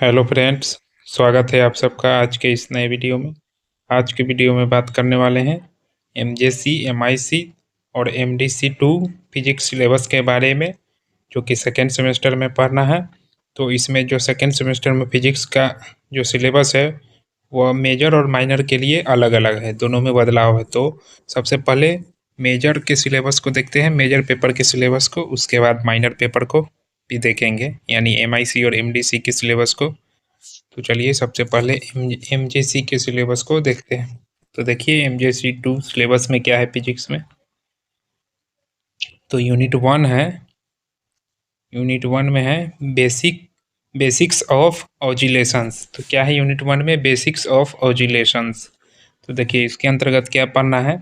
Hello friends, स्वागत है आप सबका आज के इस नए वीडियो में। आज के वीडियो में बात करने वाले हैं एमजेसी, एमआईसी और एमडीसी 2 फिजिक्स सिलेबस के बारे में, जो कि सेकेंड सेमेस्टर में पढ़ना है। तो इसमें जो सेकेंड सेमेस्टर में फिजिक्स का जो सिलेबस है वह मेजर और माइनर के लिए अलग अलग है, दोनों में बदलाव है। तो सबसे पहले मेजर के सिलेबस को देखते हैं, मेजर पेपर के सिलेबस को, उसके बाद माइनर पेपर को भी देखेंगे, यानी एमआईसी और एमडीसी के सिलेबस को। तो चलिए सबसे पहले एमजेसी के सिलेबस को देखते हैं। तो देखिए एमजेसी 2 सिलेबस में क्या है फिजिक्स में। तो यूनिट 1 है, यूनिट 1 में है बेसिक्स ऑफ ऑजिलेशंस। तो क्या है यूनिट 1 में? Basics of oscillations. तो देखिए इसके अंतर्गत क्या पढ़ना है,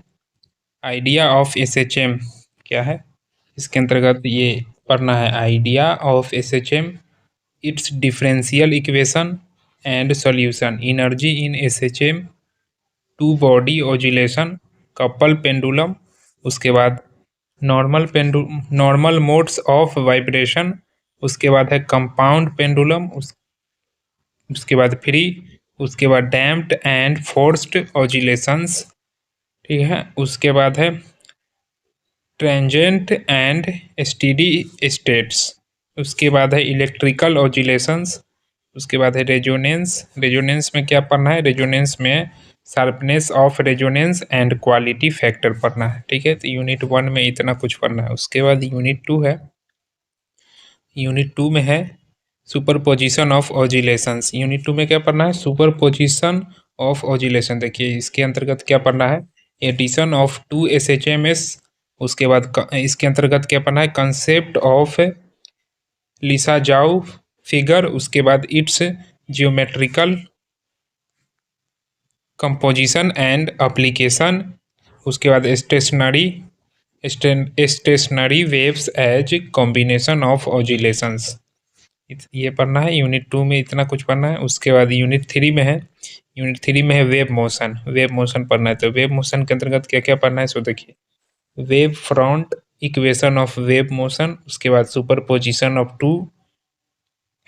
आइडिया ऑफ एसएचएम क्या है, इसके अंतर्गत ये पढ़ना है idea of SHM, its differential equation and solution, energy in SHM, two body oscillation, couple pendulum, उसके बाद नॉर्मल मोड्स ऑफ वाइब्रेशन, उसके बाद है कंपाउंड पेंडुलम, उसके बाद फ्री, उसके बाद डैम्प्ड एंड फोर्स्ड ऑजिलेशंस, ठीक है। उसके बाद है ट्रांजिएंट एंड स्टेडी स्टेट्स, उसके बाद है इलेक्ट्रिकल ऑजिलेशंस, उसके बाद है रेजोनेंस। रेजोनेंस में क्या पढ़ना है? रेजोनेंस में sharpness of resonance and quality factor पढ़ना है, ठीक है। तो यूनिट 1 में इतना कुछ पढ़ना है। उसके बाद यूनिट 2 है, यूनिट 2 में है सुपरपोजिशन ऑफ ऑजिलेशंस। यूनिट 2 में क्या पढ़ना है? Superposition of oscillation. देखिए इसके अंतर्गत क्या पढ़ना है, एडिशन ऑफ 2 SHMS। उसके बाद इसके अंतर्गत क्या पढ़ना है, कंसेप्ट ऑफ लिसाजाउ फिगर, उसके बाद its geometrical composition and application, उसके बाद stationary waves as combination of oscillations. ये पढ़ना है यूनिट 2 में, इतना कुछ पढ़ना है। उसके बाद यूनिट 3 में है, यूनिट 3 में है वेव मोशन। वेव मोशन पढ़ना है। तो वेव मोशन के अंतर्गत क्या क्या पढ़ना है सो देखिए, wave front equation of wave motion, उसके बाद superposition of 2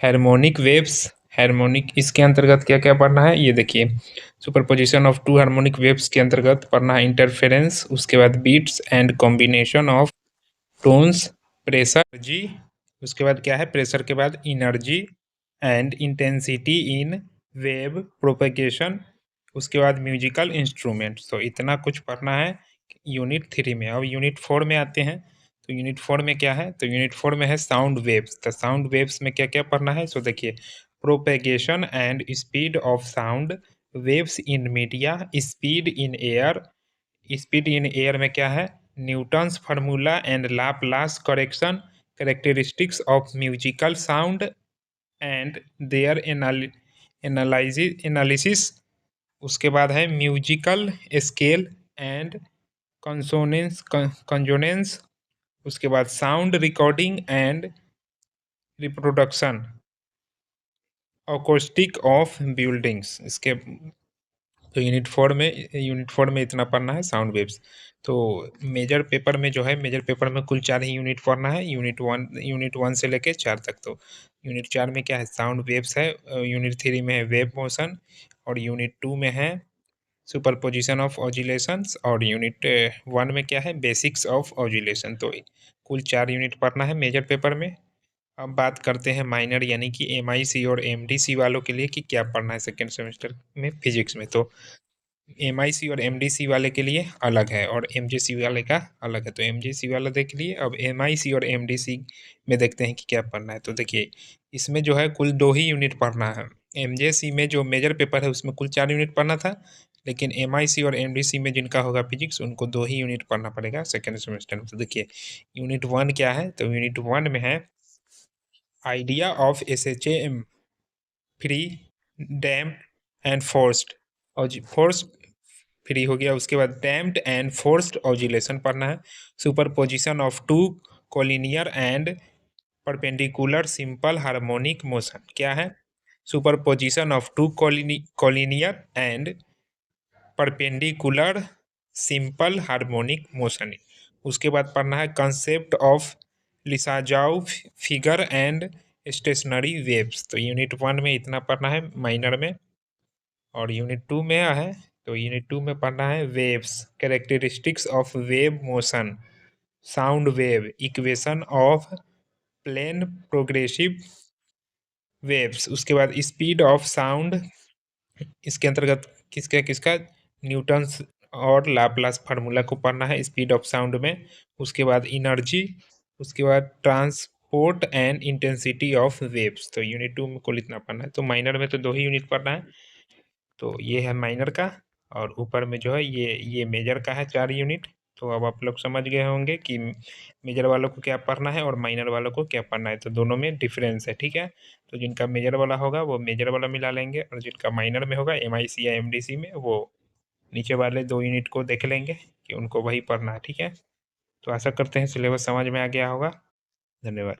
harmonic waves. Harmonic इसके अंतर्गत क्या क्या पढ़ना है ये देखिए, सुपरपोजिशन ऑफ 2 हार्मोनिक वेव्स के अंतर्गत पढ़ना है इंटरफेरेंस, उसके बाद beats and combination of tones, pressure जी, उसके बाद क्या है, प्रेशर के बाद energy and intensity in wave propagation, उसके बाद म्यूजिकल इंस्ट्रूमेंट। तो इतना कुछ पढ़ना है यूनिट 3 में। अब यूनिट 4 में आते हैं। तो यूनिट 4 में क्या है, तो यूनिट 4 में है साउंड वेव्स। तो साउंड वेव्स में क्या क्या पढ़ना है सो देखिए, propagation and speed of sound waves in media, speed in air. Speed in air में क्या है, Newton's formula and Laplace correction, characteristics of musical sound and their analysis. उसके बाद है म्यूजिकल स्केल एंड कंसोनेंस, उसके बाद sound recording and reproduction, acoustic of buildings. इसके तो यूनिट 4 में इतना पढ़ना है साउंड वेव्स। तो मेजर पेपर में जो है, मेजर पेपर में कुल 4 ही यूनिट पढ़ना है, यूनिट 1 से लेके 4 तक। तो यूनिट 4 में क्या है, साउंड वेव्स है, यूनिट 3 में है वेव मोशन, और यूनिट 2 में है सुपरपोजिशन ऑफ ऑजिलेशंस, और यूनिट 1 में क्या है, बेसिक्स ऑफ ऑजिलेशन। तो कुल 4 यूनिट पढ़ना है मेजर पेपर में। अब बात करते हैं माइनर यानी कि एमआईसी और एमडीसी वालों के लिए कि क्या पढ़ना है सेकेंड सेमेस्टर में फिजिक्स में। तो एमआईसी और एमडीसी वाले के लिए अलग है और एमजेसी वाले का अलग है। तो एमजेसी वाला देख लिए, अब एमआईसी और एमडीसी में देखते हैं कि क्या पढ़ना है। तो देखिए इसमें जो है कुल 2 ही यूनिट पढ़ना है। एमजेसी में जो मेजर पेपर है उसमें कुल 4 यूनिट पढ़ना था, लेकिन एमआईसी और एमडीसी में जिनका होगा फिजिक्स उनको 2 ही यूनिट पढ़ना पड़ेगा सेकेंड सेमेस्टर में। तो देखिए यूनिट 1 क्या है, तो यूनिट 1 में है idea of SHM, free, damp and forced. और फोर्स्ड फ्री हो गया, उसके बाद डैम्प्ड एंड फोर्स्ड ऑजिलेशन पढ़ना है। Superposition of 2 collinear and perpendicular simple harmonic motion क्या है, superposition of 2 collinear and perpendicular simple harmonic motion. उसके बाद पढ़ना है concept of Lissajous figure and stationary waves. तो यूनिट 1 में इतना पढ़ना है माइनर में, और यूनिट 2 में है, तो यूनिट 2 में पढ़ना है waves, characteristics of wave motion, sound wave, equation of plane progressive waves. उसके बाद स्पीड ऑफ साउंड, इसके अंतर्गत किसका किसका, न्यूटन्स और लाप्लास फार्मूला को पढ़ना है स्पीड ऑफ साउंड में। उसके बाद एनर्जी, उसके बाद transport and intensity of waves. तो यूनिट 2 में कुल इतना पढ़ना है। तो माइनर में तो 2 ही यूनिट पढ़ना है, तो ये है माइनर का, और ऊपर में जो है ये मेजर का है 4 यूनिट। तो अब आप लोग समझ गए होंगे कि मेजर वालों को क्या पढ़ना है और माइनर वालों को क्या पढ़ना है, तो दोनों में डिफरेंस है, ठीक है। तो जिनका मेजर वाला होगा वो मेजर वाला मिला लेंगे, और जिनका माइनर में होगा MIC या MDC में, वो नीचे वाले 2 यूनिट को देख लेंगे कि उनको वही पढ़ना है, ठीक है। तो आशा करते हैं सिलेबस समझ में आ गया होगा। धन्यवाद।